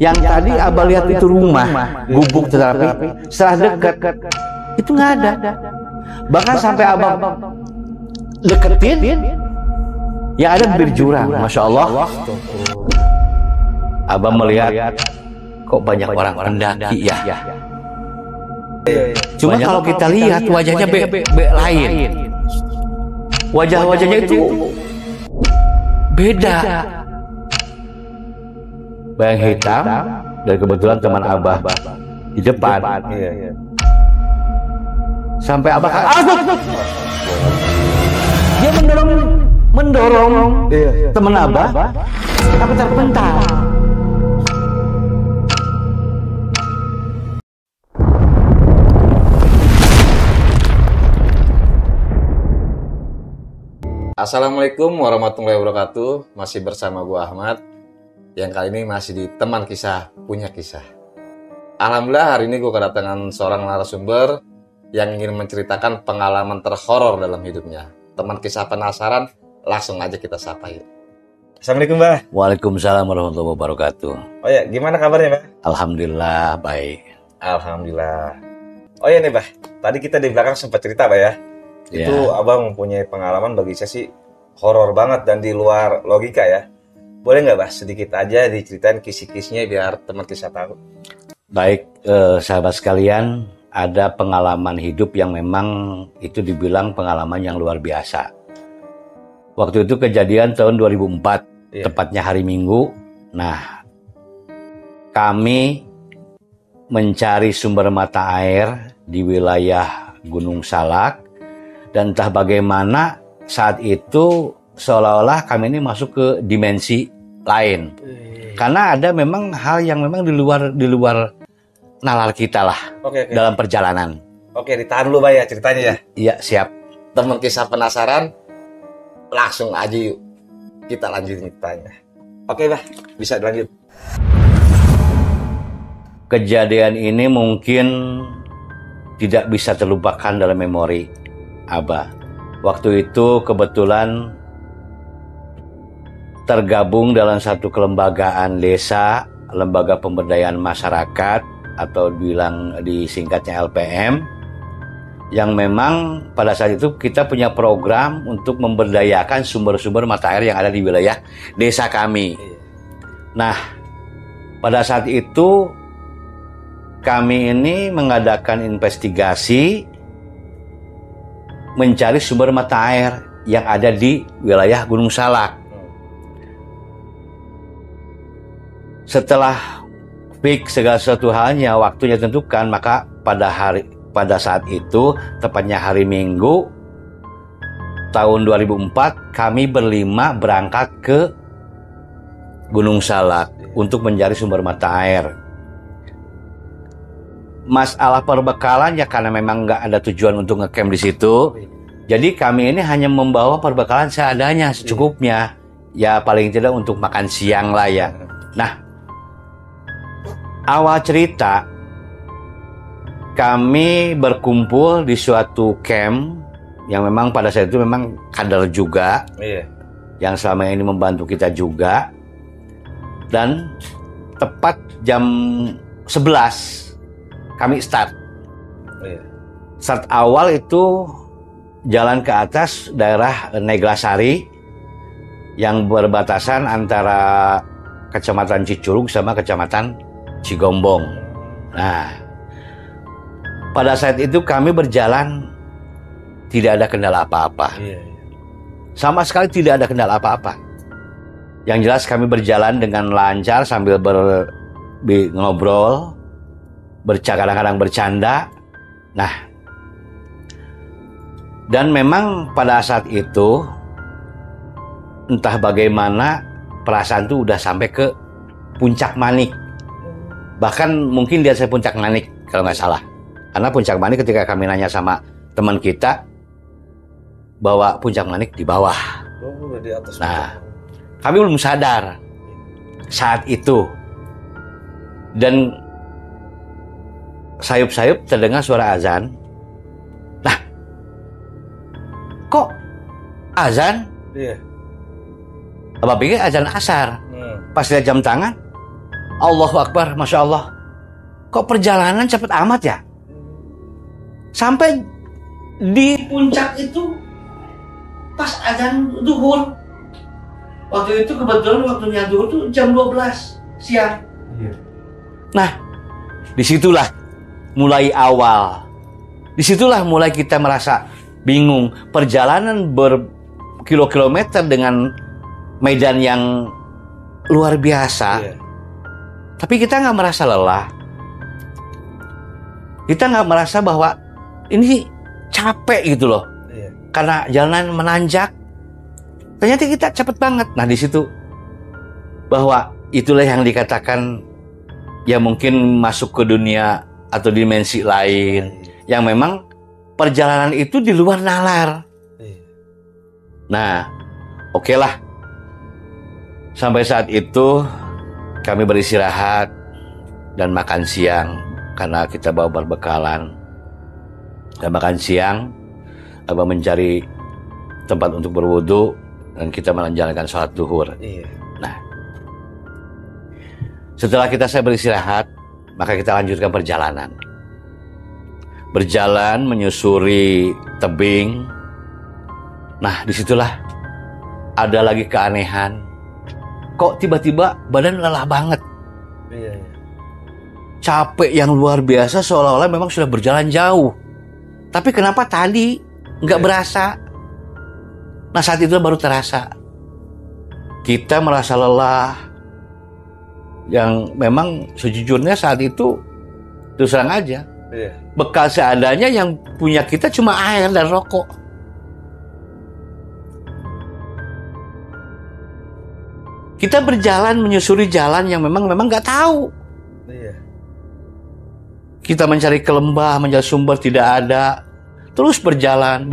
Yang tadi Abah lihat itu rumah, gubuk terapi, setelah dekat itu nggak ada. Bahkan sampai Abah deketin, yang ada bibir jurang, masya Allah. Abah melihat kok banyak orang pendaki ya. Cuma kalau kita lihat wajahnya lain, wajah-wajahnya itu beda. Bayang hitam, dan kebetulan teman Abah di depan. Sampai Abah dia mendorong teman Abah, tapi terpental. Assalamualaikum warahmatullahi wabarakatuh. Masih bersama gua Ahmad, yang kali ini masih di Teman Kisah Punya Kisah. Alhamdulillah hari ini gue kedatangan seorang narasumber yang ingin menceritakan pengalaman terhoror dalam hidupnya. Teman kisah penasaran, langsung aja kita sapa yuk. Assalamualaikum, Mbah. Waalaikumsalam warahmatullahi wabarakatuh. Oh ya, gimana kabarnya, Mbah? Alhamdulillah baik. Alhamdulillah. Oh ya nih, Mbah. Tadi kita di belakang sempat cerita, Mbah ya. Itu Abang mempunyai pengalaman bagi saya sih horor banget dan di luar logika ya. Boleh nggak, Bah, sedikit aja diceritain kisi-kisinya biar teman kisah tahu? Baik, sahabat sekalian, ada pengalaman hidup yang memang itu dibilang pengalaman yang luar biasa. Waktu itu kejadian tahun 2004, tepatnya hari Minggu. Nah, kami mencari sumber mata air di wilayah Gunung Salak, dan entah bagaimana saat itu seolah-olah kami ini masuk ke dimensi lain. Karena ada memang hal yang memang di luar nalar kita lah. Oke. Dalam perjalanan. Oke, ditahan dulu, Mbak ya ceritanya ya. Iya, siap. Teman kisah penasaran, langsung aja yuk kita lanjutin ceritanya. Oke, Mbak, bisa dilanjut. Kejadian ini mungkin tidak bisa terlupakan dalam memori Abah. Waktu itu kebetulan tergabung dalam satu kelembagaan desa, lembaga pemberdayaan masyarakat atau disingkatnya LPM, yang memang pada saat itu kita punya program untuk memberdayakan sumber-sumber mata air yang ada di wilayah desa kami. Nah, pada saat itu kami ini mengadakan investigasi mencari sumber mata air yang ada di wilayah Gunung Salak. Setelah fix segala sesuatu halnya, waktunya tentukan, maka pada saat itu, tepatnya hari Minggu tahun 2004, kami berlima berangkat ke Gunung Salak untuk mencari sumber mata air. Masalah perbekalan ya karena memang nggak ada tujuan untuk ngecamp di situ. Jadi kami ini hanya membawa perbekalan seadanya, secukupnya. Ya paling tidak untuk makan siang lah ya. Nah, awal cerita, kami berkumpul di suatu camp yang memang pada saat itu memang kader juga, yang selama ini membantu kita juga. Dan tepat jam 11 kami start. Start awal itu jalan ke atas daerah Neglasari yang berbatasan antara Kecamatan Cicurug sama Kecamatan Cigombong. Nah, pada saat itu kami berjalan tidak ada kendala apa-apa. Sama sekali tidak ada kendala apa-apa. Yang jelas kami berjalan dengan lancar sambil ngobrol, kadang-kadang bercanda. Nah, dan memang pada saat itu entah bagaimana perasaan itu udah sampai ke puncak manik. Bahkan mungkin dia saya puncak manik kalau nggak salah. Karena puncak manik ketika kami nanya sama teman kita bahwa puncak manik di bawah. Di atas. Nah, kami belum sadar saat itu. Dan sayup-sayup terdengar suara azan. Nah, kok azan? Abah pikir azan asar. Pas lihat jam tangan, Allahu Akbar, Masya Allah. Kok perjalanan cepet amat ya? Sampai di puncak itu pas azan zuhur. Waktu itu kebetulan waktunya zuhur itu jam 12 siang. Nah, disitulah mulai awal. Disitulah mulai kita merasa bingung. Perjalanan berkilo-kilometer dengan medan yang luar biasa. Tapi kita nggak merasa lelah. Kita nggak merasa bahwa ini capek gitu loh. Karena jalanan menanjak. Ternyata kita cepet banget. Nah di situ bahwa itulah yang dikatakan ya mungkin masuk ke dunia atau dimensi lain yang memang perjalanan itu di luar nalar. Nah, oke lah. Sampai saat itu kami beristirahat dan makan siang karena kita bawa berbekalan. Dan makan siang, Abah mencari tempat untuk berwudu dan kita menjalankan sholat duhur. Nah, setelah saya beristirahat, maka kita lanjutkan perjalanan. Berjalan menyusuri tebing. Nah, disitulah ada lagi keanehan. Kok tiba-tiba badan lelah banget? Capek yang luar biasa seolah-olah memang sudah berjalan jauh. Tapi kenapa tadi nggak berasa? Nah saat itu baru terasa. Kita merasa lelah. Yang memang sejujurnya saat itu terus terang aja. Bekal seadanya yang punya kita cuma air dan rokok. Kita berjalan menyusuri jalan yang memang nggak tahu. Kita mencari ke lembah, mencari sumber tidak ada. Terus berjalan.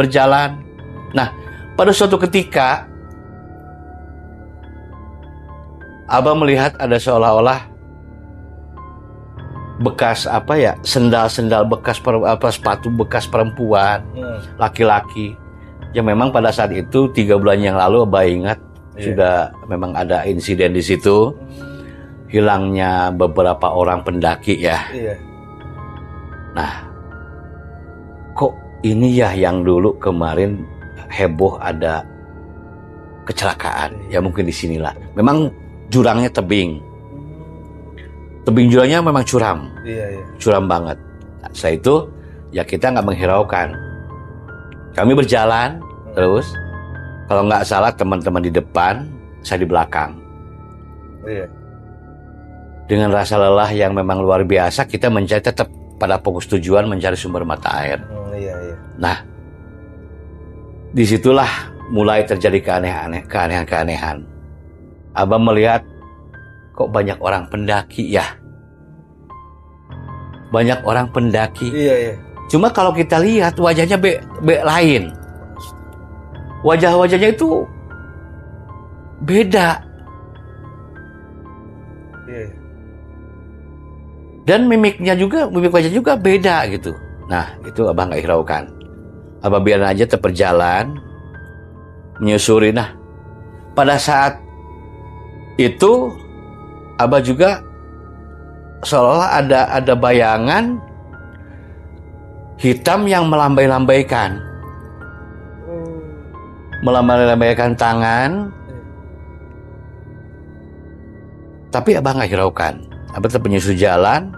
Nah, pada suatu ketika Abah melihat ada seolah-olah bekas sendal-sendal bekas sepatu bekas perempuan, laki-laki. Yang memang pada saat itu 3 bulan yang lalu Abah ingat sudah memang ada insiden di situ. Hilangnya beberapa orang pendaki ya. Nah, kok ini ya yang dulu kemarin heboh ada kecelakaan. Ya mungkin di sinilah. Memang jurangnya tebing. Tebing jurangnya memang curam. Curam banget. Nah, setelah itu ya kita nggak menghiraukan. Kami berjalan terus. Kalau nggak salah teman-teman di depan, saya di belakang. Dengan rasa lelah yang memang luar biasa, kita mencari tetap pada fokus tujuan mencari sumber mata air. Nah, disitulah mulai terjadi keanehan. Abah melihat kok banyak orang pendaki ya. Banyak orang pendaki. Cuma kalau kita lihat wajahnya lain. Wajah-wajahnya itu beda. Dan mimik wajah juga beda gitu. Nah, itu Abah nggak hiraukan. Abah biarin aja terperjalan, menyusuri. Nah, pada saat itu Abah juga seolah ada bayangan hitam yang melambai-lambaikan. Melambai-lambaikan tangan. Tapi Abah nggak hiraukan. Abah tetap menyusuri jalan,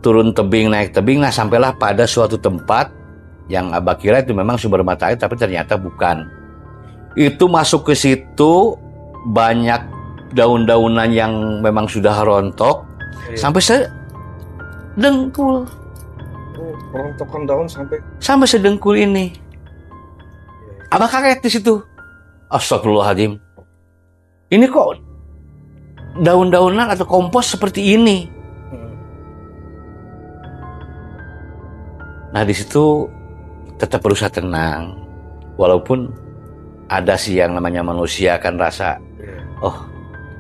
turun tebing, naik tebing. Nah, sampailah pada suatu tempat yang Abah kira itu memang sumber mata air, tapi ternyata bukan. Itu masuk ke situ banyak daun-daunan yang memang sudah rontok, sampai sedengkul. Rontokan daun sampai sedengkul ini. Abah kaget di situ. Astagfirullahaladzim. Ini kok daun-daunan atau kompos seperti ini? Nah, di situ tetap berusaha tenang. Walaupun ada sih yang namanya manusia kan rasa, oh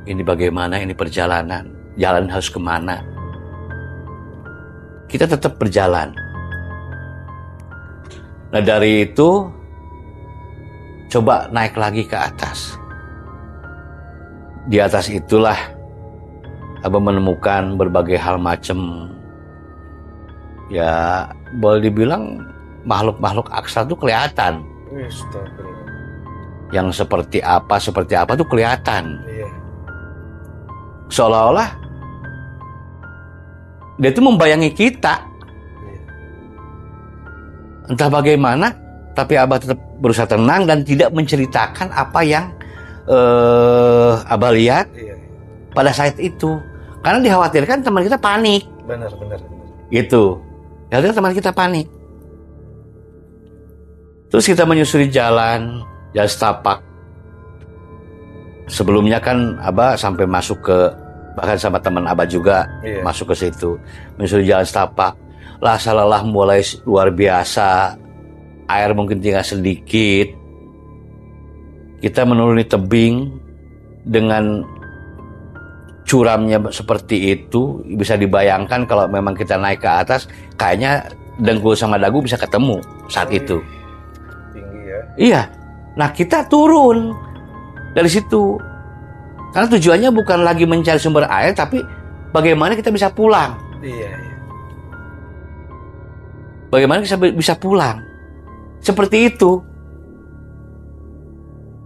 ini bagaimana ini perjalanan, jalan harus kemana. Kita tetap berjalan. Nah, dari itu coba naik lagi ke atas. Di atas itulah Abah menemukan berbagai hal macam. Ya boleh dibilang makhluk-makhluk aksara itu kelihatan. Yang seperti apa tuh kelihatan. Iya. Seolah-olah dia itu membayangi kita. Iya. Entah bagaimana, tapi Abah tetap berusaha tenang dan tidak menceritakan apa yang Abah lihat pada saat itu. Karena dikhawatirkan teman kita panik. Benar. Gitu. Jadi teman kita panik. Terus kita menyusuri jalan setapak. Sebelumnya kan Abah sampai masuk ke, bahkan sama teman Abah juga masuk ke situ. Menyusuri jalan setapak. Rasa lelah mulai luar biasa. Air mungkin tinggal sedikit. Kita menuruni tebing dengan curamnya seperti itu. Bisa dibayangkan kalau memang kita naik ke atas, kayaknya dengkul sama dagu bisa ketemu saat itu. Tinggi ya? Iya. Nah kita turun dari situ. Karena tujuannya bukan lagi mencari sumber air, tapi bagaimana kita bisa pulang. Iya. Bagaimana kita bisa pulang. Seperti itu.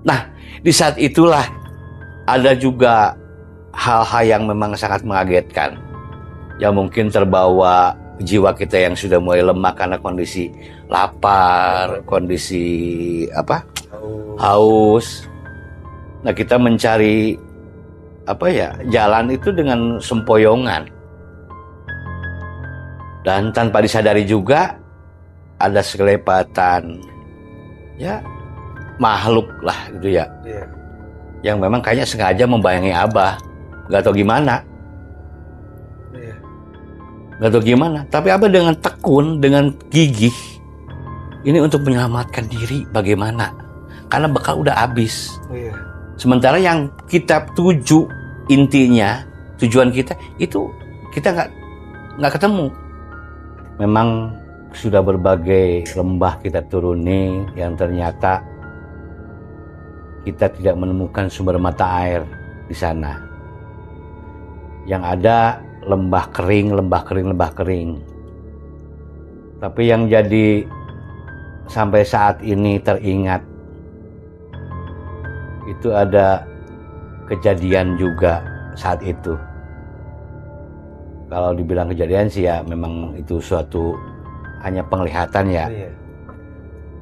Nah, di saat itulah ada juga hal-hal yang memang sangat mengagetkan. Yang mungkin terbawa jiwa kita yang sudah mulai lemah karena kondisi lapar, kondisi haus. Nah, kita mencari jalan itu dengan sempoyongan. Dan tanpa disadari juga ada sekelepatan makhluk lah gitu ya. Yang memang kayaknya sengaja membayangi Abah. Gak tahu gimana. Gak tahu gimana. Tapi Abah dengan tekun, dengan gigih, ini untuk menyelamatkan diri bagaimana. Karena bekal udah habis. Sementara yang kita tuju intinya, tujuan kita itu kita nggak ketemu. Memang sudah berbagai lembah kita turuni yang ternyata kita tidak menemukan sumber mata air di sana. Yang ada lembah kering. Tapi yang jadi sampai saat ini teringat itu ada kejadian juga saat itu. Kalau dibilang kejadian sih ya memang itu suatu hanya penglihatan ya.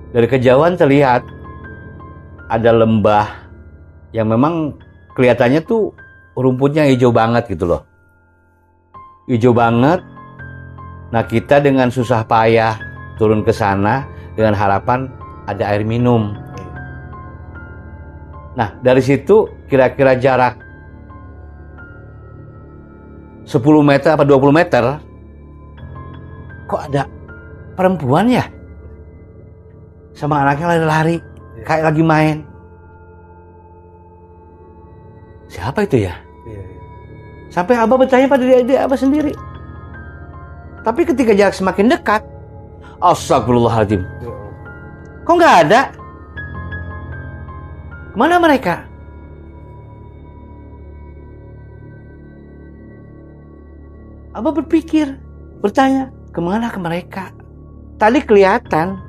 Dari kejauhan terlihat ada lembah yang memang kelihatannya tuh rumputnya hijau banget gitu loh. Hijau banget. Nah kita dengan susah payah turun ke sana dengan harapan ada air minum. Nah dari situ kira-kira jarak 10 meter apa 20 meter kok ada perempuan ya sama anaknya lari-lari kayak lagi main. Siapa itu ya? Sampai Abah bertanya pada dia Abah sendiri. Tapi ketika jarak semakin dekat, astagfirullahaladzim, kok nggak ada? Kemana mereka? Abah berpikir, bertanya, kemana ke mereka? Tadi kelihatan,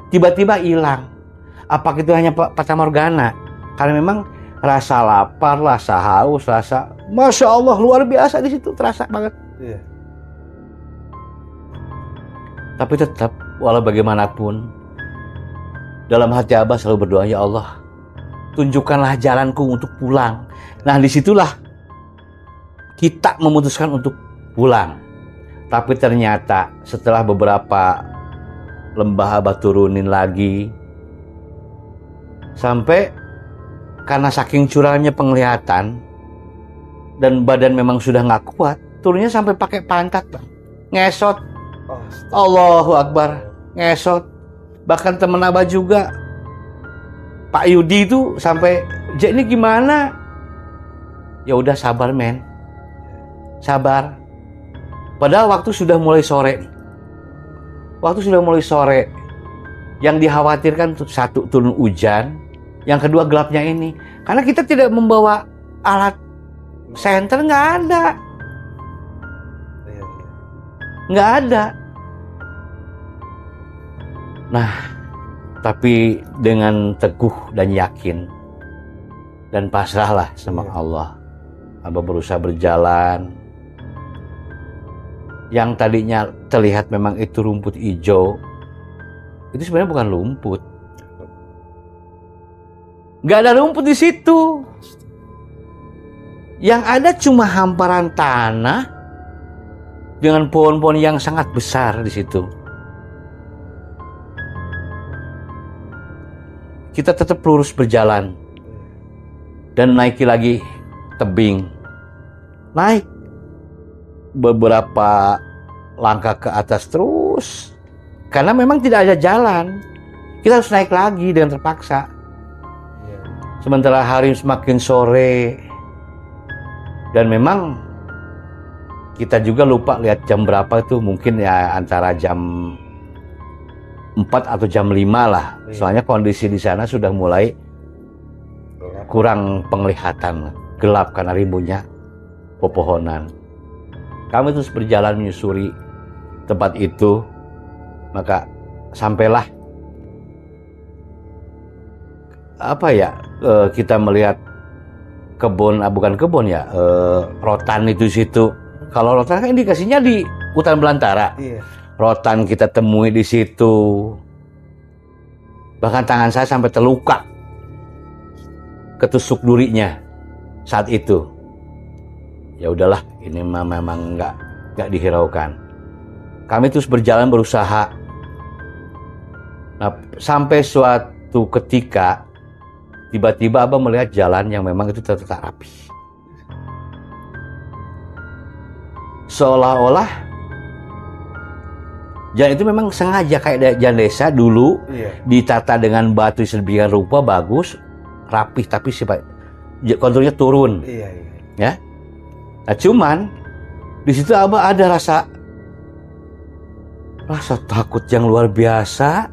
tiba-tiba hilang. Apakah itu hanya fatamorgana? Karena memang rasa lapar, rasa haus, Masya Allah luar biasa di situ, terasa banget. Tapi tetap, walau bagaimanapun, dalam hati Abah selalu berdoa, ya Allah, tunjukkanlah jalanku untuk pulang. Nah disitulah kita memutuskan untuk pulang. Tapi ternyata setelah beberapa lembah Abah turunin lagi, sampai karena saking curangnya penglihatan dan badan memang sudah nggak kuat, turunnya sampai pakai pantat, Bang. Ngesot. Allahu Akbar, ngesot. Bahkan temen Abah juga, Pak Yudi itu sampai, "Jek, ini gimana?" Ya udah sabar, men. Sabar. Padahal waktu sudah mulai sore. Yang dikhawatirkan satu turun hujan, yang kedua gelapnya ini. Karena kita tidak membawa alat Senter nggak ada. Nggak ada. Nah, tapi dengan teguh dan yakin dan pasrahlah sama Allah, Abah berusaha berjalan. Yang tadinya terlihat memang itu rumput hijau, itu sebenarnya bukan rumput. Nggak ada rumput di situ. Yang ada cuma hamparan tanah dengan pohon-pohon yang sangat besar di situ. Kita tetap lurus berjalan dan naiki lagi tebing. Naik beberapa langkah ke atas terus. Karena memang tidak ada jalan. Kita harus naik lagi dengan terpaksa. Sementara hari semakin sore. Dan memang kita juga lupa lihat jam berapa itu. Mungkin ya antara jam 4 atau jam 5 lah. Soalnya kondisi di sana sudah mulai kurang penglihatan. Gelap karena rimbunnya pepohonan. Kami terus berjalan menyusuri tempat itu. Maka sampailah kita melihat kebun, bukan kebun ya, rotan itu situ. Kalau rotan kan indikasinya di hutan belantara. Rotan kita temui di situ. Bahkan tangan saya sampai terluka, ketusuk durinya saat itu. Ya udahlah, ini memang nggak dihiraukan. Kami terus berjalan berusaha. Nah, sampai suatu ketika tiba-tiba Abah melihat jalan yang memang itu tertata rapi. Seolah-olah jalan itu memang sengaja kayak jalan desa dulu, ditata dengan batu sedemikian rupa bagus, rapih, tapi konturnya turun. Ya. Nah, cuman di situ Abah ada rasa takut yang luar biasa.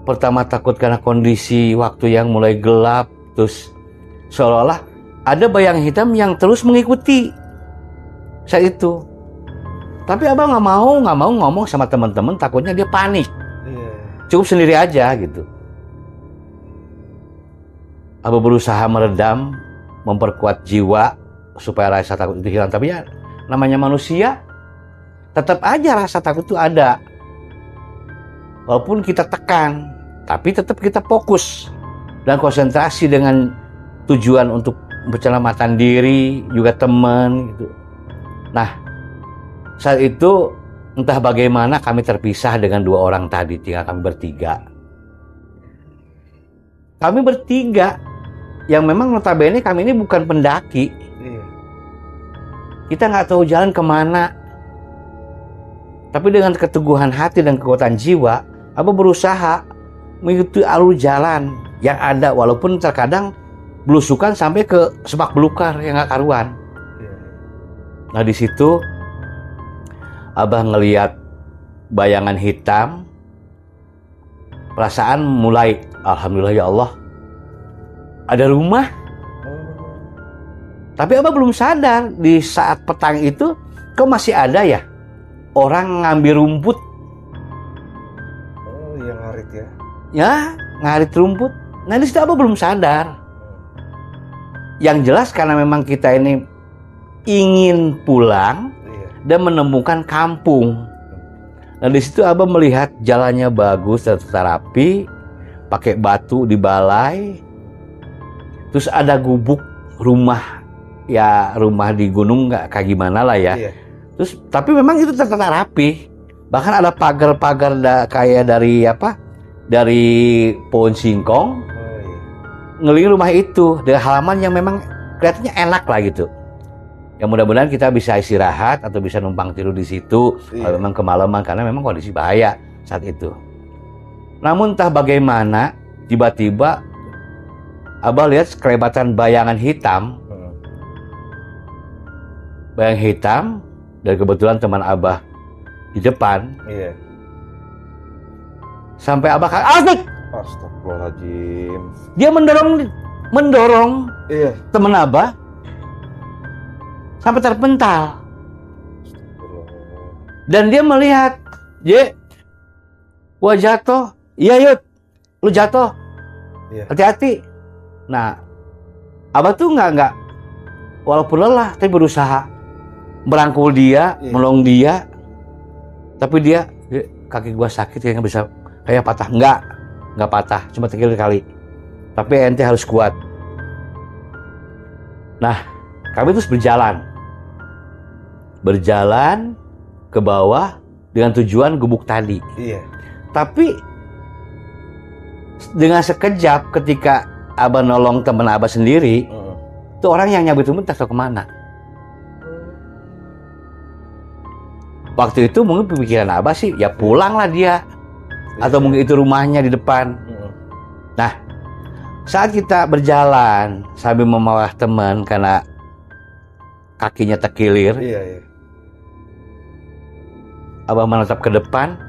Pertama takut karena kondisi waktu yang mulai gelap, terus seolah-olah ada bayang hitam yang terus mengikuti saat itu. Tapi Abah nggak mau ngomong sama teman-teman, takutnya dia panik. Cukup sendiri aja gitu. Abah berusaha meredam, memperkuat jiwa supaya rasa takut itu hilang. Tapi ya namanya manusia, tetap aja rasa takut itu ada. Walaupun kita tekan, tapi tetap kita fokus dan konsentrasi dengan tujuan untuk penyelamatan diri, juga teman gitu. Nah, saat itu entah bagaimana kami terpisah dengan dua orang tadi, tinggal kami bertiga. Kami bertiga yang memang notabene kami ini bukan pendaki. Kita nggak tahu jalan kemana. Tapi dengan keteguhan hati dan kekuatan jiwa, Abah berusaha mengikuti alur jalan yang ada, walaupun terkadang belusukan sampai ke semak belukar yang nggak karuan. Nah, di situ Abah ngelihat bayangan hitam. Perasaan mulai, alhamdulillah ya Allah, ada rumah. Tapi Abah belum sadar di saat petang itu kok masih ada ya orang ngambil rumput. Yang ngarit ya? Ya, ngarit rumput. Nah, di situ Abah belum sadar. Yang jelas karena memang kita ini ingin pulang dan menemukan kampung. Nah, di situ Abah melihat jalannya bagus, tertata rapi, pakai batu di balai. Terus ada gubuk rumah. Ya, rumah di gunung nggak kayak gimana lah ya. Terus tapi memang itu tertata rapi. Bahkan ada pagar-pagar kayak dari pohon singkong. Ngeliling rumah itu dengan halaman yang memang kelihatannya enak lah gitu. Ya mudah-mudahan kita bisa istirahat atau bisa numpang tidur di situ kalau memang kemalaman, karena memang kondisi bahaya saat itu. Namun entah bagaimana tiba-tiba Abah lihat kelebatan bayangan hitam. Bayang hitam, dan kebetulan teman Abah di depan. Sampai Abah kaget. Astagfirullahaladzim. Dia mendorong teman Abah sampai terpental. Dan dia melihat, gua jatuh. Iya Yud, lu jatuh. Hati-hati. Nah, Abah tuh nggak, walaupun lelah, tapi berusaha merangkul dia, menolong dia. Tapi dia, kaki gua sakit, kayaknya bisa kayak patah. Nggak patah, cuma terkilir kali. Tapi ente harus kuat. Nah, kami terus berjalan ke bawah dengan tujuan gubuk tadi. Tapi dengan sekejap ketika Abah nolong teman Abah sendiri, tuh orang yang nyabut itu entah tahu kemana. Waktu itu mungkin pemikiran Abah sih, ya pulanglah dia. Atau mungkin itu rumahnya di depan. Nah, saat kita berjalan sambil membawa teman karena kakinya terkilir, Abah menatap ke depan.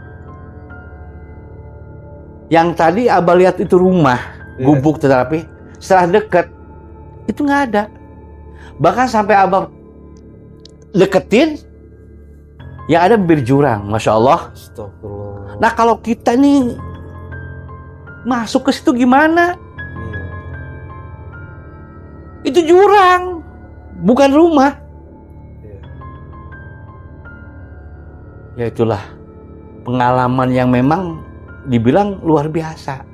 Yang tadi Abah lihat itu rumah, gubuk tetapi setelah dekat itu nggak ada. Bahkan sampai Abah deketin, yang ada bibir jurang, Masya Allah. Nah kalau kita nih masuk ke situ gimana? Itu jurang, bukan rumah. Ya itulah pengalaman yang memang dibilang luar biasa.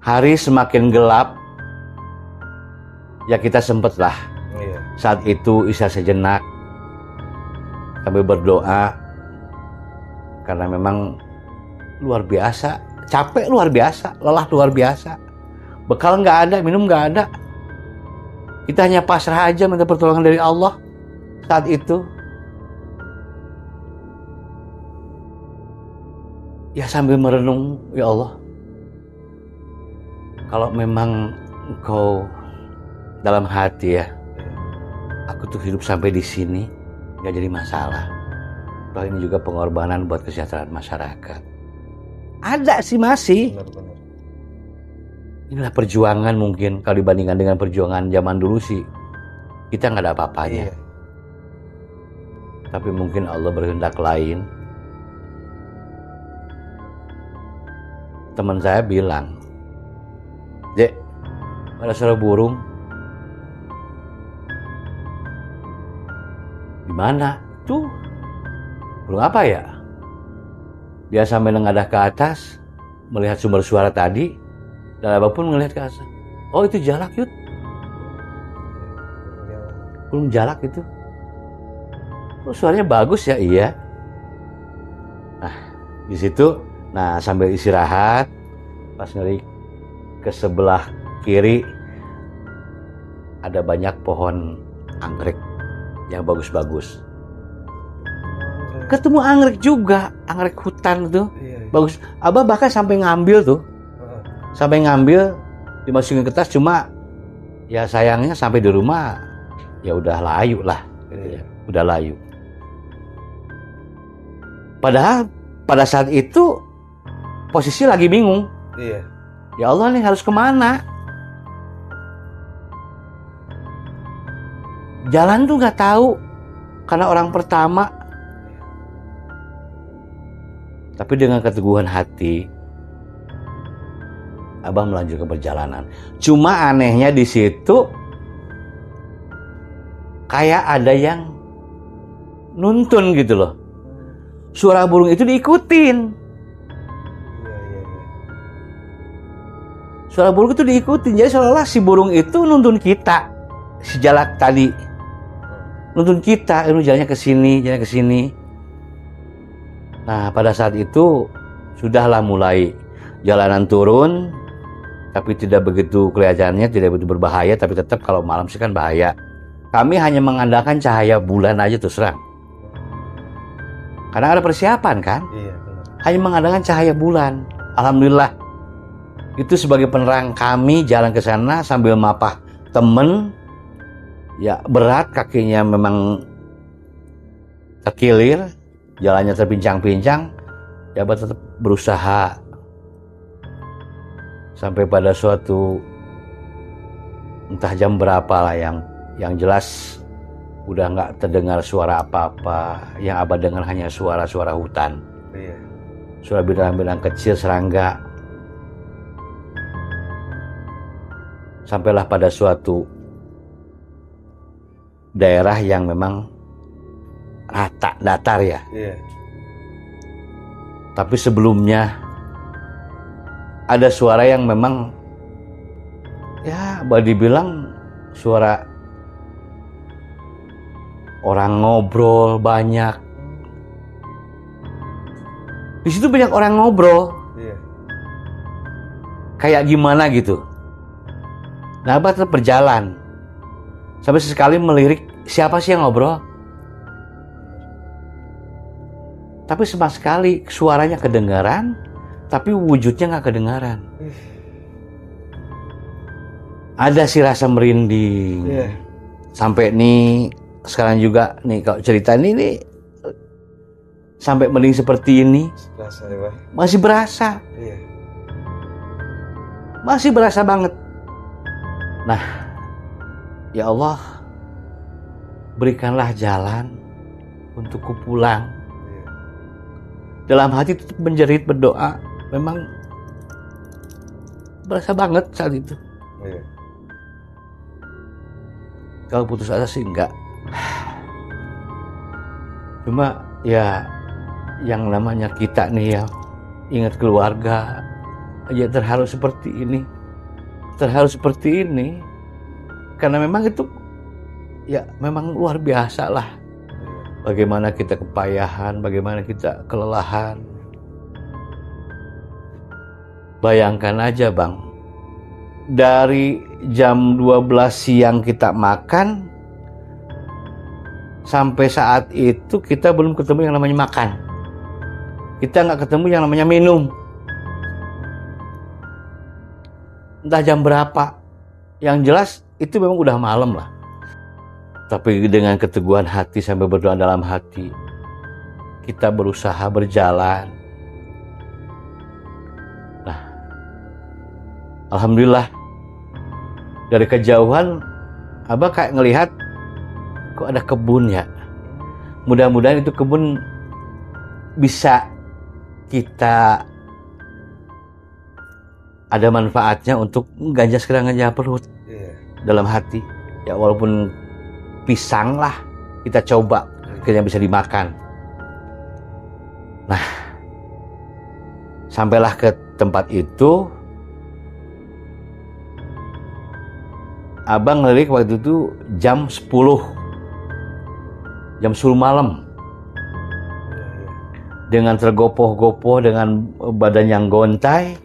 Hari semakin gelap, ya kita sempatlah saat itu isya sejenak sambil berdoa karena memang luar biasa, capek luar biasa, lelah luar biasa, bekal nggak ada, minum nggak ada, kita hanya pasrah aja minta pertolongan dari Allah saat itu. Ya sambil merenung, ya Allah, kalau memang Engkau dalam hati ya, aku tuh hidup sampai di sini nggak jadi masalah. Toh ini juga pengorbanan buat kesejahteraan masyarakat. Ada sih masih. Benar-benar. Inilah perjuangan mungkin kalau dibandingkan dengan perjuangan zaman dulu sih kita nggak ada apa-apanya. Tapi mungkin Allah berkehendak lain. Teman saya bilang, Dek, ada suara burung. Di mana? Tuh. Burung apa ya? Dia sampai nengadah ke atas, melihat sumber suara tadi, dan Abah pun melihat ke atas. Oh itu jalak Yud. Burung jalak itu. Oh, suaranya bagus ya, iya. Nah, di situ, nah sambil istirahat, pas ngeri ke sebelah kiri ada banyak pohon anggrek yang bagus-bagus. Ketemu anggrek juga, anggrek hutan tuh, bagus. Abah bahkan sampai ngambil tuh, dimasukin ke tas. Cuma ya sayangnya sampai di rumah ya udah layu lah, gitu ya, udah layu. Padahal pada saat itu posisi lagi bingung. Ya Allah nih harus kemana? Jalan tuh nggak tahu karena orang pertama. Tapi dengan keteguhan hati, Abah melanjutkan perjalanan. Cuma anehnya di situ kayak ada yang nuntun gitu loh. Suara burung itu diikutin. Suara burung itu diikutin. Jadi seolah-olah si burung itu nuntun kita. Si jalak tadi nuntun kita, lu jalannya ke sini, jalannya ke sini. Nah, pada saat itu sudahlah mulai jalanan turun, tapi tidak begitu kelihatannya, tidak begitu berbahaya, tapi tetap kalau malam sih kan bahaya. Kami hanya mengandalkan cahaya bulan aja terus terang. Karena ada persiapan kan? Iya, benar. Hanya mengandalkan cahaya bulan. Alhamdulillah. Itu sebagai penerang kami jalan ke sana sambil mapah temen. Ya berat, kakinya memang terkilir, jalannya terpincang-pincang. Ya tetap berusaha. Sampai pada suatu entah jam berapa lah, yang jelas udah nggak terdengar suara apa-apa. Yang Abah dengar hanya suara-suara hutan. Iya. Suara binatang-binatang kecil, serangga. Sampailah pada suatu daerah yang memang rata, datar ya. Iya. Tapi sebelumnya ada suara yang memang ya boleh dibilang suara orang ngobrol banyak. Di situ banyak orang ngobrol. Iya. Kayak gimana gitu. Nah, Abah tetap berjalan. Sampai sesekali melirik, siapa sih yang ngobrol? Tapi sama sekali suaranya kedengaran, tapi wujudnya nggak kedengaran. Ada sih rasa merinding. Yeah. Sampai nih sekarang juga nih kalau cerita ini sampai merinding seperti ini. Berasa, ya, masih berasa. Yeah. Masih berasa banget. Nah, ya Allah, berikanlah jalan untukku pulang. Dalam hati tetap menjerit, berdoa. Memang berasa banget saat itu. Iya. Kalau putus asa sih enggak. Cuma ya yang namanya kita nih ya, ingat keluarga aja terharu seperti ini. Terharu seperti ini. Karena memang itu ya memang luar biasa lah. Bagaimana kita kepayahan, bagaimana kita kelelahan. Bayangkan aja Bang, dari jam 12 siang kita makan, sampai saat itu kita belum ketemu yang namanya makan. Kita nggak ketemu yang namanya minum. Entah jam berapa. Yang jelas itu memang udah malam lah. Tapi dengan keteguhan hati sampai berdoa dalam hati, kita berusaha berjalan. Nah, alhamdulillah dari kejauhan Abah kayak ngelihat kok ada kebun ya. Mudah-mudahan itu kebun bisa kita ada manfaatnya untuk ganja ganja perut dalam hati. Ya walaupun pisang lah kita coba akhirnya bisa dimakan. Nah, sampailah ke tempat itu. Abang ngelirik waktu itu jam 10 malam. Dengan tergopoh-gopoh, dengan badan yang gontai,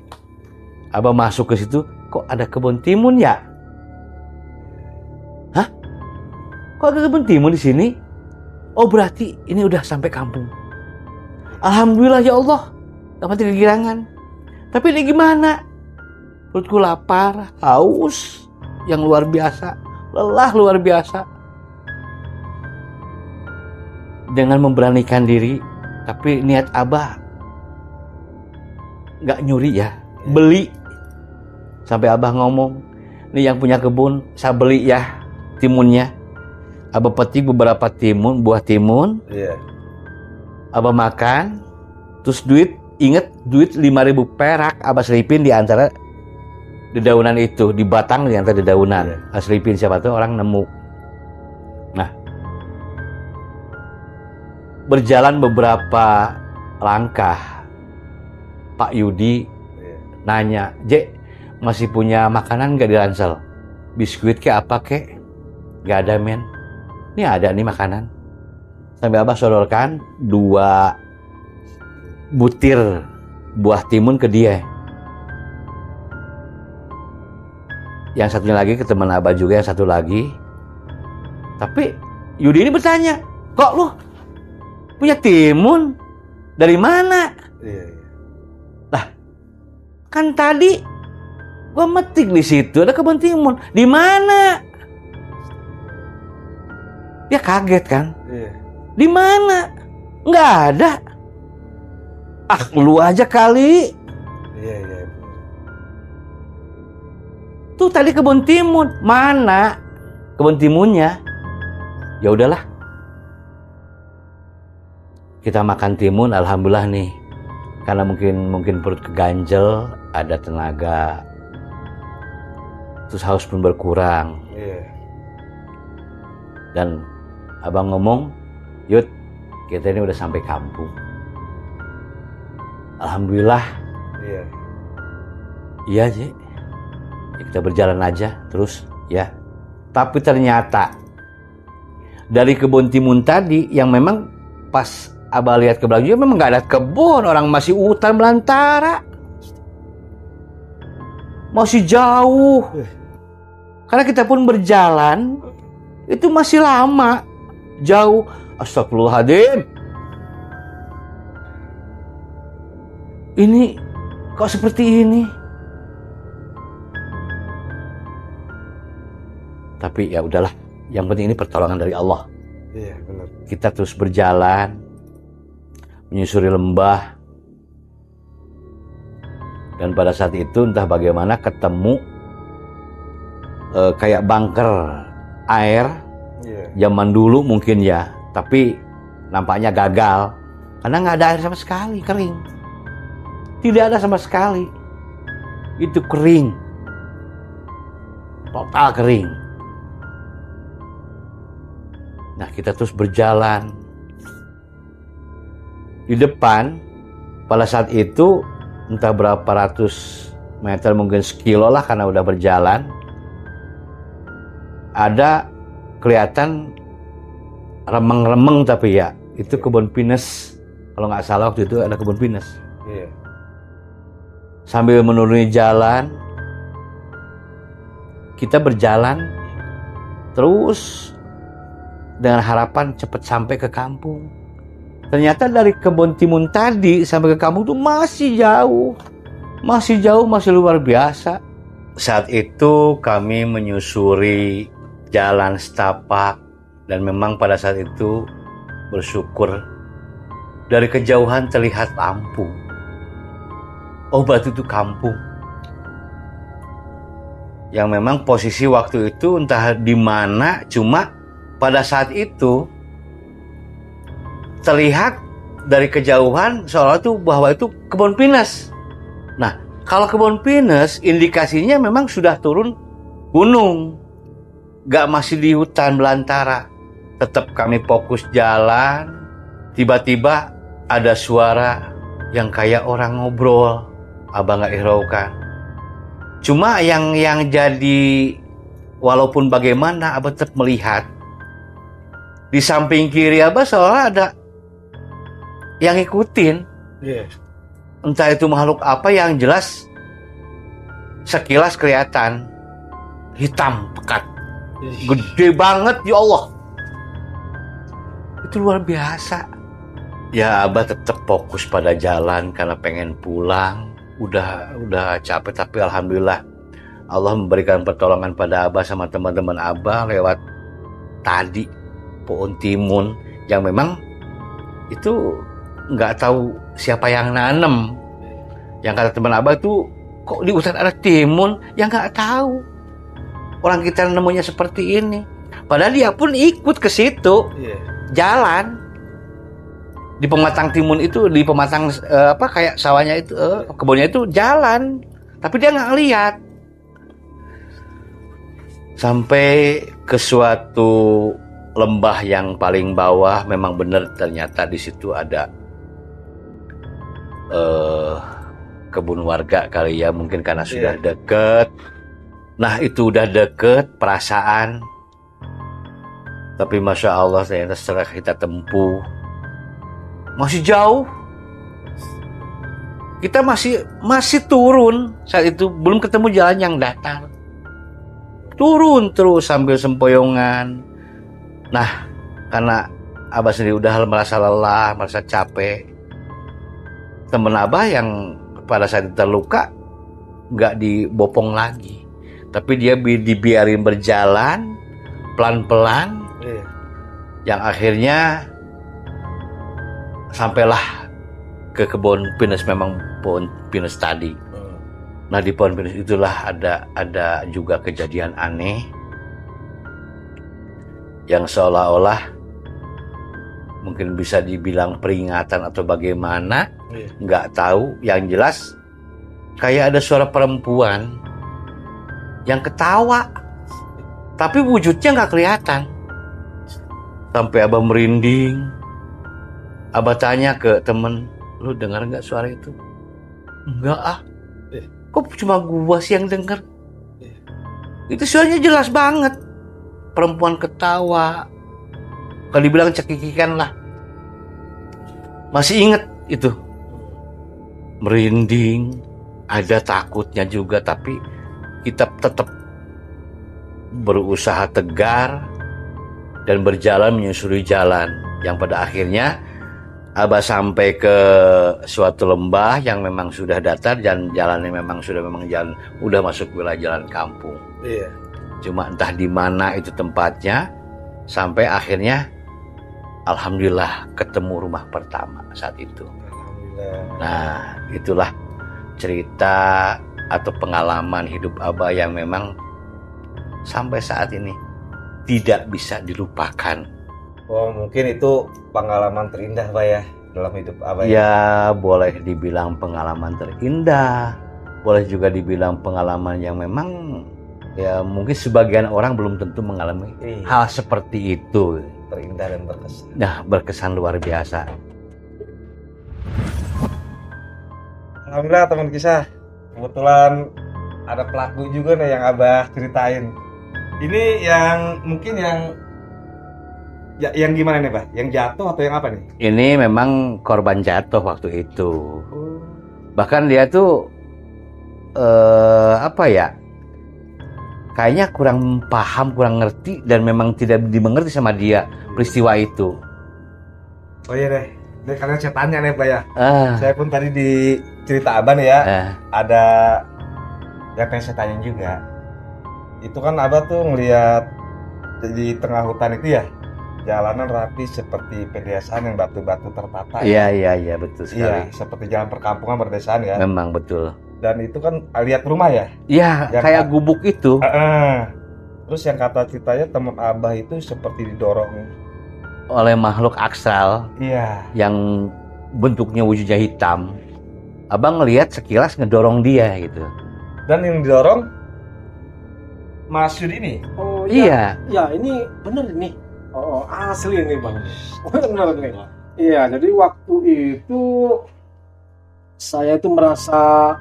Abang masuk ke situ. Kok ada kebun timun ya? Hah? Kok ada kebun timun di sini? Oh berarti ini udah sampai kampung. Alhamdulillah ya Allah, dapat kegirangan. Tapi ini gimana? Perutku lapar, haus, yang luar biasa, lelah luar biasa. Dengan memberanikan diri, tapi niat Abah nggak nyuri ya, beli. Sampai Abah ngomong, nih yang punya kebun, saya beli ya timunnya. Abah petik beberapa timun, buah timun. Iya. Abah makan, terus duit, inget duit 5.000 perak Abah selipin di antara dedaunan itu, di batang di antara dedaunan. Iya. Abah selipin, siapa tuh orang nemu. Nah, berjalan beberapa langkah, Pak Yudi nanya, Jek, masih punya makanan gak di ransel? Biskuit ke apa kek? Gak ada men. Ini ada nih makanan. Sampai Abah sodorkan 2 butir buah timun ke dia. Yang satunya lagi ke teman Abah juga, yang satu lagi. Tapi Yudi ini bertanya, kok lu punya timun? Dari mana? Iya. Lah, kan tadi gua metik di situ ada kebun timun. Di mana? Dia kaget kan? Iya. Di mana? Nggak ada. Ah, lu aja kali. Iya. Tuh tadi kebun timun. Mana kebun timunnya? Ya udahlah. Kita makan timun, alhamdulillah nih. Karena mungkin perut keganjel, ada tenaga. Terus haus pun berkurang. Dan abang ngomong, Yud, kita ini udah sampai kampung. Alhamdulillah. Iya, Ji. Kita berjalan aja terus, ya. Tapi ternyata dari kebun timun tadi yang memang pas abah lihat ke belakang juga memang nggak ada kebun, orang masih hutan belantara, masih jauh. Karena kita pun berjalan itu masih lama, jauh. Astagfirullahaladzim. Ini kok seperti ini? Tapi ya udahlah, yang penting ini pertolongan dari Allah. Iya, benar. Kita terus berjalan, menyusuri lembah, dan pada saat itu entah bagaimana ketemu kayak bunker air zaman dulu mungkin ya, tapi nampaknya gagal karena nggak ada air sama sekali, kering, tidak ada sama sekali, itu kering, total kering. Nah, kita terus berjalan. Di depan, pada saat itu, entah berapa ratus meter, mungkin sekilo lah karena udah berjalan, ada kelihatan remeng-remeng tapi ya, itu kebun pinus. Kalau nggak salah waktu itu ada kebun pinus. Sambil menuruni jalan, kita berjalan terus dengan harapan cepat sampai ke kampung. Ternyata dari kebun timun tadi sampai ke kampung itu masih jauh. Masih luar biasa. Saat itu kami menyusuri jalan setapak dan memang pada saat itu bersyukur dari kejauhan terlihat kampung. Oh, berarti itu kampung. Yang memang posisi waktu itu entah di mana, cuma pada saat itu terlihat dari kejauhan seolah itu bahwa itu kebun pinus. Nah, kalau kebun pinus indikasinya memang sudah turun gunung, gak masih di hutan belantara. Tetap kami fokus jalan, tiba-tiba ada suara yang kayak orang ngobrol. Abang gak hiraukan. Cuma yang jadi walaupun bagaimana abang tetap melihat di samping kiri abah seolah ada yang ngikutin. Entah itu makhluk apa, yang jelas sekilas kelihatan hitam pekat, gede banget, ya Allah. Itu luar biasa. Ya abah tetap fokus pada jalan karena pengen pulang. Udah capek, tapi alhamdulillah Allah memberikan pertolongan pada abah sama teman-teman abah lewat tadi pohon timun yang memang itu nggak tahu siapa yang nanam. Yang kata teman abah itu, kok di hutan ada timun? Yang nggak tahu. Orang kita nemunya seperti ini. Padahal dia pun ikut ke situ, jalan di pematang timun itu, di pematang kayak sawahnya itu, kebunnya itu jalan, tapi dia nggak lihat. Sampai ke suatu lembah yang paling bawah, memang benar ternyata di situ ada kebun warga kali ya, mungkin karena sudah deket. Nah, itu udah deket perasaan, tapi masya Allah ternyata setelah kita tempuh masih jauh. Kita masih turun saat itu, belum ketemu jalan yang datar. Turun terus sambil sempoyongan. Nah, karena abah sendiri udah merasa lelah, merasa capek, temen abah yang pada saat itu terluka nggak dibopong lagi, tapi dia dibiarin berjalan pelan-pelan, yang akhirnya sampailah ke kebun pinus, memang pohon pinus tadi. Nah di pohon pinus itulah ada juga kejadian aneh yang seolah-olah mungkin bisa dibilang peringatan atau bagaimana, nggak tahu. Yang jelas kayak ada suara perempuan yang ketawa, tapi wujudnya nggak kelihatan. Sampai Abah merinding. Abah tanya ke temen, lu dengar nggak suara itu? Enggak ah. Kok cuma gua sih yang denger? Itu suaranya jelas banget. Perempuan ketawa. Kalau dibilang cekikikan lah. Masih inget itu. Merinding. Ada takutnya juga, tapi kita tetap berusaha tegar dan berjalan menyusuri jalan yang pada akhirnya Abah sampai ke suatu lembah yang memang sudah datar dan jalannya memang jalan udah masuk wilayah jalan kampung. Iya. Cuma entah di mana itu tempatnya sampai akhirnya alhamdulillah ketemu rumah pertama saat itu. Nah, itulah cerita atau pengalaman hidup Abah yang memang sampai saat ini tidak bisa dilupakan. Oh, mungkin itu pengalaman terindah, Pak ya, dalam hidup Abah. Ya, boleh dibilang pengalaman terindah, boleh juga dibilang pengalaman yang memang ya mungkin sebagian orang belum tentu mengalami hal seperti itu. Terindah dan berkesan. Nah, berkesan luar biasa. Alhamdulillah teman kisah, kebetulan ada pelaku juga nih yang Abah ceritain. Ini yang mungkin yang gimana nih, Pak? Yang jatuh atau yang apa nih? Ini memang korban jatuh waktu itu. Bahkan dia tuh apa ya? Kayaknya kurang paham, kurang ngerti dan memang tidak dimengerti sama dia peristiwa itu. Oh iya deh. Ini kalian saya tanya nih, Pak ya. Saya pun tadi di cerita Abah nih ya, ada yang pengen saya tanya juga. Itu kan Abah tuh ngelihat di tengah hutan itu ya, jalanan rapi seperti pedesaan yang batu-batu tertata. Iya, betul sekali. Iya, seperti jalan perkampungan berdesaan ya. Memang betul. Dan itu kan lihat rumah ya? Iya, kayak gubuk itu. Terus yang kata ceritanya teman Abah itu seperti didorong oleh makhluk astral. Iya. Yang bentuknya wujudnya hitam. Abang ngelihat sekilas ngedorong dia gitu. Dan yang didorong Mas Yudi ini? Oh iya. Ya ini bener nih. Oh asli ini Bang. Bener nih. Iya, jadi waktu itu saya itu merasa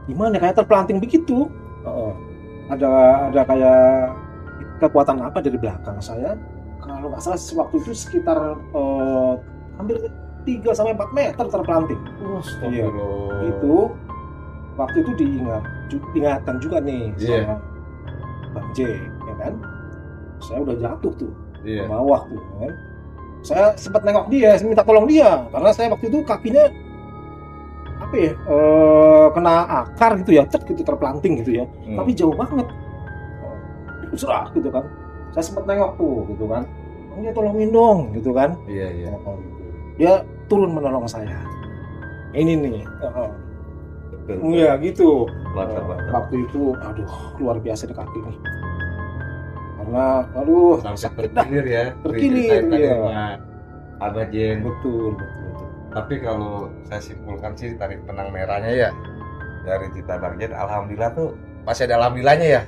gimana kayak terpelanting begitu. Ada kayak kekuatan apa dari belakang saya. Kalau nggak salah waktu itu sekitar hampir 3-4 meter terpelanting. Iya. Itu waktu itu diingatkan juga nih sama Bang J, ya kan? Saya udah jatuh tuh ke bawah tuh, kan? Saya sempat nengok dia, minta tolong dia karena saya waktu itu kakinya apa ya, kena akar gitu ya, gitu terpelanting gitu ya, tapi jauh banget, serah gitu kan. Saya sempat nengok tuh gitu kan, dia tolongin dong gitu kan. Iya. Dia turun menolong saya. Ini nih. Iya gitu. Waktu itu, aduh luar biasa di kaki nih. Karena, aduh sampai terkilir ya. Terkilir ya. Abah Jen. Betul. Tapi kalau saya simpulkan sih tarik benang merahnya ya dari cerita Bang Jen, alhamdulillah tuh masih ada alhamdulillahnya ya.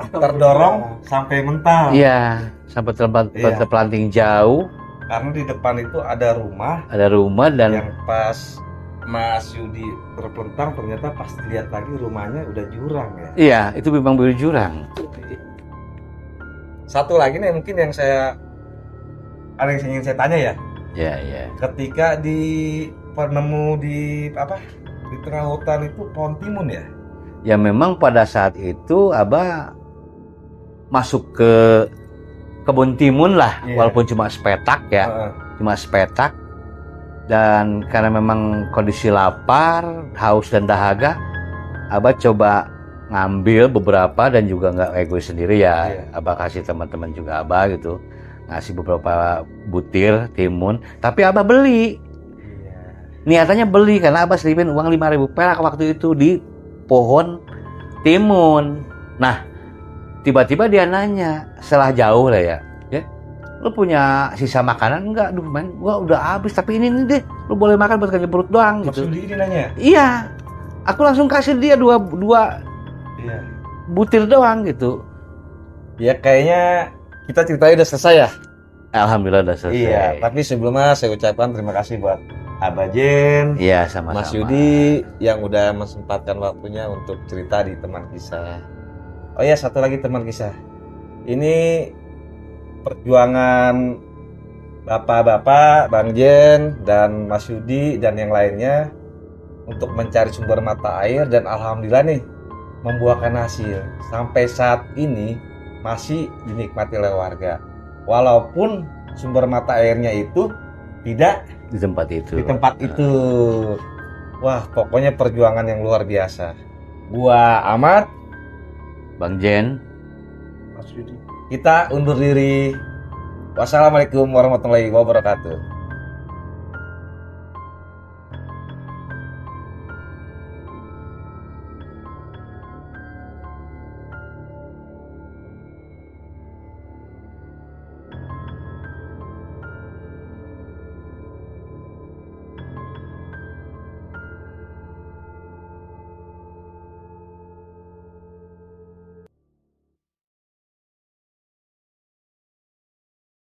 Terdorong sampai mental. Iya, sampai terpelanting jauh. Karena di depan itu ada rumah. Dan yang pas Mas Yudi terpelentang ternyata pas dilihat lagi rumahnya udah jurang ya. Iya, itu memang berjurang. Satu lagi nih mungkin yang ingin saya tanya ya. Iya. Ketika penemu di tengah hutan itu pohon timun ya. Ya memang pada saat itu Abah masuk ke kebun timun lah, walaupun cuma sepetak ya, cuma sepetak. Dan karena memang kondisi lapar, haus dan dahaga, Abah coba ngambil beberapa dan juga nggak egois sendiri ya. Abah kasih teman-teman juga Abah gitu, ngasih beberapa butir timun. Tapi Abah beli, niatannya beli karena Abah selipin uang 5.000 perak waktu itu di pohon timun. Nah, tiba-tiba dia nanya setelah jauh lah ya, lu punya sisa makanan enggak? Duh man, gua udah habis, tapi ini nih deh, lu boleh makan buat kenyang perut doang gitu. Maksudnya dia nanya? Iya, aku langsung kasih dia dua Iya. butir doang gitu. Ya kayaknya kita ceritanya udah selesai ya. Alhamdulillah udah selesai. Iya, tapi sebelumnya saya ucapkan terima kasih buat Abah Jen, Iya, sama-sama. Mas Yudi yang udah mesempatkan waktunya untuk cerita di teman kisah. Oh ya, satu lagi teman kisah. Ini perjuangan bapak-bapak, Bang Jen dan Mas Yudi dan yang lainnya untuk mencari sumber mata air, dan alhamdulillah nih membuahkan hasil. Sampai saat ini masih dinikmati oleh warga. Walaupun sumber mata airnya itu tidak di tempat itu. Di tempat itu. Wah, pokoknya perjuangan yang luar biasa. Gua Ahmad, Bang Jen, Mas Yudi. kita undur diri. Wassalamualaikum warahmatullahi wabarakatuh.